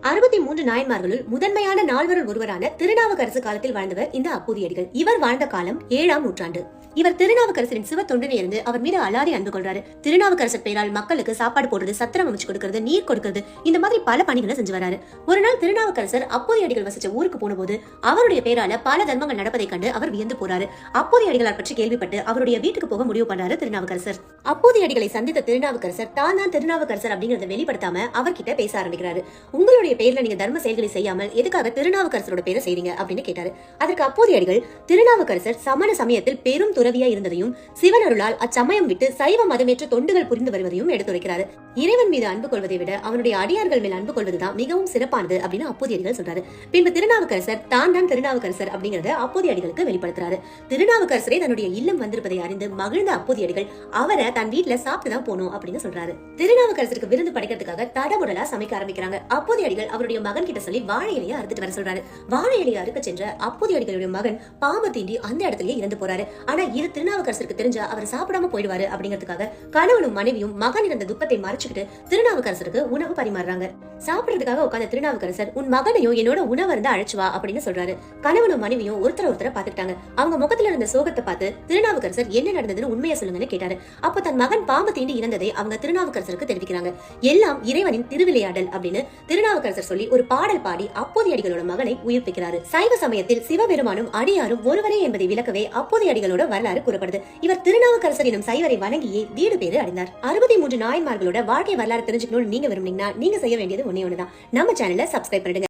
63 நாயன்மார்களுள் முதன்மையான நால்வருள் ஒருவரான திருநாவுக்கரசு காலத்தில் வாழ்ந்தவர் இந்த அப்பூதியடிகள். இவர் வாழ்ந்த காலம் 7ஆம் நூற்றாண்டு. இவர் திருநாவுக்கரசரின் சிவ தொண்டனை இருந்து அவர் மீது அலாதி அன்பு கொள்றாரு. திருநாவுக்கரசர் பெயரால் மக்களுக்கு சாப்பாடு போடுறது, சத்திரம் அமைச்சு கொடுக்கறது, நீர் கொடுக்கறது, இந்த மாதிரி பல பணிகளை செஞ்சு வராரு. ஒரு நாள் திருநாவுக்கரசர் அப்பூதியடிகள் வசிச்ச ஊருக்கு போன போது அவருடைய பேரால பல தர்மங்கள் நடப்பதை கண்டு அவர் வியந்து போறாரு. அப்பூதியடிகளார் பற்றி கேள்விப்பட்டு அவருடைய வீட்டுக்கு போக முடிவு பண்றாரு திருநாவுக்கரசர். அப்பூதியடிகளை சந்தித்த திருநாவுக்கரசர் தான் திருநாவுக்கரசர் அப்படிங்கறத வெளிப்படுத்தாம அவர்கிட்ட பேச ஆரம்பிக்கிறாரு. உங்களுடைய பேர்ல நீங்க தர்ம செயல்களை செய்யாமல் எதுக்காக திருநாவுக்கரசரோட பேரை செய்றீங்க அப்படின்னு கேட்டாரு. அதற்கு அப்பூதியடிகள் திருநாவுக்கரசர் சமண சமயத்தில் பெரும் துறவியா இருந்ததையும் சிவனருளால் அச்சமயம் விட்டு சைவ மதமேற்ற தொண்டுகள் புரிந்து வருவதையும் எடுத்துரைக்கிறாரு. இறைவன் மீது அன்பு கொள்வதை விட அவனுடைய அடியார்கள் மேல் அன்பு கொள்வதுதான் மிகவும் சிறப்பானது அப்படின்னு அப்பூதியடிகள் சொல்றாரு. பின்பு திருநாவுக்கரசர் தான் திருநாவுக்கரசர் அப்படிங்கறத அப்பூதியடிகளுக்கு வெளிப்படுத்துறாரு. திருநாவுக்கரசரே தன்னுடைய இல்லம் வந்திருப்பதை அறிந்து மகிழ்ந்த அப்பூதியடிகள் அவரை தன் வீட்டுல சாப்பிட்டுதான் போகணும் அப்படின்னு சொல்றாரு. திருநாவுக்கரசருக்கு விருந்து படைக்கிறதுக்காக தடமுடலா சமைக்க ஆரம்பிக்கிறாங்க. அப்பூதியடிகள் அவருடைய மகன் கிட்ட சொல்லி வாழை இலையை அறுத்துட்டு வர சொல்றாரு. வாழை இலையை அறுக்க சென்ற அப்பூதியடிகளுடைய மகன் பாம்பு தீண்டி அந்த இடத்துலயே இறந்து போறாரு. ஆனா இது திருநாவுக்கரசருக்கு தெரிஞ்சா அவர் சாப்பிடாம போயிடுவாரு அப்படிங்கிறதுக்காக கணவனும் மனைவியும் மகன் இருந்த துக்கத்தை மறைச்சுக்கிட்டு திருநாவுக்கரசருக்கு உணவு பரிமாறுறாங்க. சாப்பிடுறதுக்காக உட்கார்ந்த திருநாவுக்கரசர் உன் மகனையும் என்னோட உணவு இருந்து அழைச்சு வா அப்படின்னு சொல்றாரு. கணவனும் மனைவியும் ஒருத்தர பாத்துக்கிட்டாங்க. அவங்க முகத்துல இருந்த சோகத்தை பார்த்து திருநாவுக்கரசர் என்ன நடந்ததுன்னு உண்மையை சொல்லுங்கன்னு கேட்டாரு. அப்ப தன் மகன் பாம்பு தீண்டி இறந்ததை அவங்க திருநாவுக்கரசருக்கு தெரிவிக்கிறாங்க. எல்லாம் இறைவனின் திருவிளையாடல் அப்படின்னு திருநாவுக்கரசர் சொல்லி ஒரு பாடல் பாடி அப்பூதியடிகளோட மகனை உயிர்ப்பிக்கிறாரு. சைவ சமயத்தில் சிவபெருமானும் அடியாரும் ஒருவரே என்பதை விளக்கவே அப்பூதியடிகளோட வரலாறு கூறப்படுது. இவர் திருநாவுக்கரசர் எனும் சைவரை வணங்கியே வீடு பேரு அடைந்தார். 63 நாயன்மார்களோட வாழ்க்கை வரலாறு தெரிஞ்சுக்கணும்னு நீங்க விரும்புனீங்கன்னா நீங்க செய்ய வேண்டியது ஒண்ணே ஒண்ணுதான். நம்ம சேனலை சப்ஸ்கிரைப் பண்ணிடுங்க.